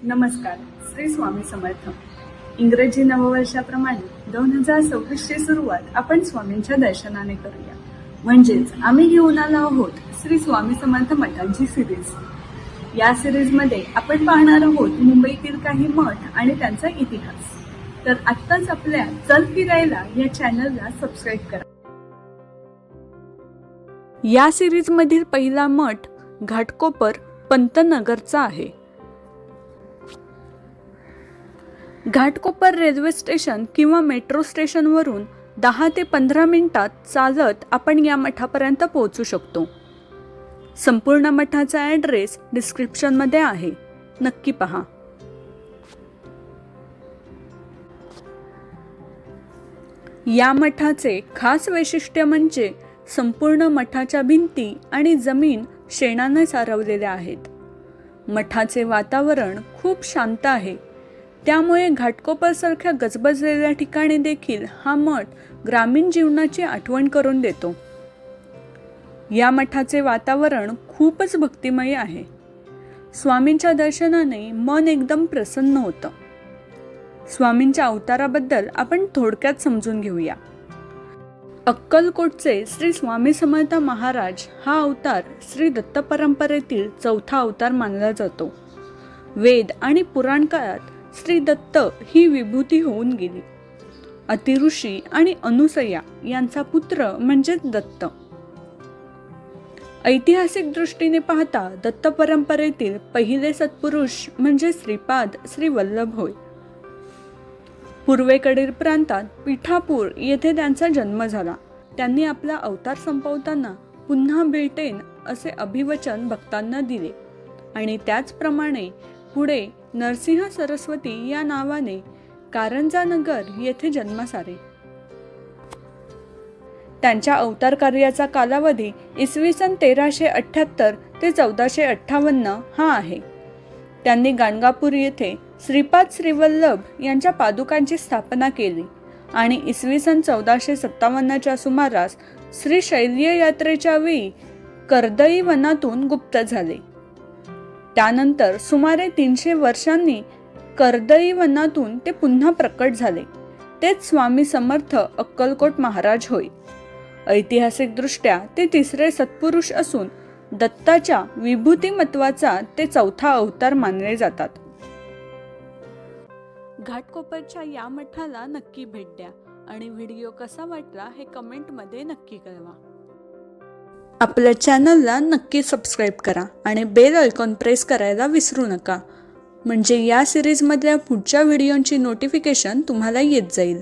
नमस्कार. श्री स्वामी समर्थ. इंग्रजी नववर्षाप्रमाणे 2026 ची सुरुवात आपण स्वामींच्या दर्शनाने करूया. म्हणजेच आम्ही घेऊन आलो आहोत श्री स्वामी समर्थ मठांची सिरीज. या सिरीजमध्ये आपण पाहणार आहोत मुंबईतील काही मठ आणि त्यांचा इतिहास. तर आत्ताच आपल्या चल फिरायला या चॅनलला सबस्क्राईब करा. या सिरीजमधील पहिला मठ घाटकोपर पंतनगरचा आहे. घाटकोपर रेल्वे स्टेशन किंवा मेट्रो स्टेशनवरून 10 ते 15 मिनिटात चालत आपण या मठापर्यंत पोहोचू शकतो. संपूर्ण मठाचा ॲड्रेस डिस्क्रिप्शनमध्ये आहे, नक्की पहा. या मठाचे खास वैशिष्ट्य म्हणजे संपूर्ण मठाच्या भिंती आणि जमीन शेणाने सारवलेल्या आहेत. मठाचे वातावरण खूप शांत आहे, त्यामुळे घाटकोपरसारख्या गजबजलेल्या ठिकाणी देखील हा मठ ग्रामीण जीवनाची आठवण करून देतो. या मठाचे वातावरण खूपच भक्तिमय आहे. स्वामींच्या दर्शनाने मन एकदम प्रसन्न होतं. स्वामींच्या अवताराबद्दल आपण थोडक्यात समजून घेऊया. अक्कलकोटचे श्री स्वामी समर्थ महाराज हा अवतार श्री दत्त परंपरेतील चौथा अवतार मानला जातो. वेद आणि पुराण काळात श्री दत्त ही विभूती होऊन गेली. अतिऋषी आणि अनुसया यांचा पुत्र म्हणजेच दत्त. ऐतिहासिक दृष्टीने पाहता दत्त परंपरेतील पहिले सत्पुरुष म्हणजे श्रीपाद श्री वल्लभ होय. पूर्वेकडील प्रांतात पिठापूर येथे त्यांचा जन्म झाला. त्यांनी आपला अवतार संपवताना पुन्हा भेटेन असे अभिवचन भक्तांना दिले आणि त्याचप्रमाणे पुढे नरसिंह सरस्वती या नावाने कारंजा नगर येथे जन्मास आले. त्यांच्या अवतार कार्याचा कालावधी इसवी सन 1378 ते 1458 हा आहे. त्यांनी गाणगापूर येथे श्रीपाद श्रीवल्लभ यांच्या पादुकांची स्थापना केली आणि इसवी सन 1457 सुमारास श्री शैल्य यात्रेच्या वेळी कर्दई वनातून गुप्त झाले. त्यानंतर सुमारे 300 वर्षांनी कर्दई वनातून ते पुन्हा प्रकट झाले. तेच स्वामी समर्थ अक्कलकोट महाराज होय. ऐतिहासिकदृष्ट्या ते तिसरे सत्पुरुष असून दत्ताच्या विभूतिमत्वाचा ते चौथा अवतार मानले जातात. घाटकोपरच्या या मठाला नक्की भेट द्या आणि व्हिडिओ कसा वाटला हे कमेंटमध्ये नक्की कळवा. आपल्या चॅनलला नक्की सबस्क्राईब करा आणि बेल आयकॉन प्रेस करायला विसरू नका, म्हणजे या सिरीजमधल्या पुढच्या व्हिडिओंची नोटिफिकेशन तुम्हाला येत जाईल.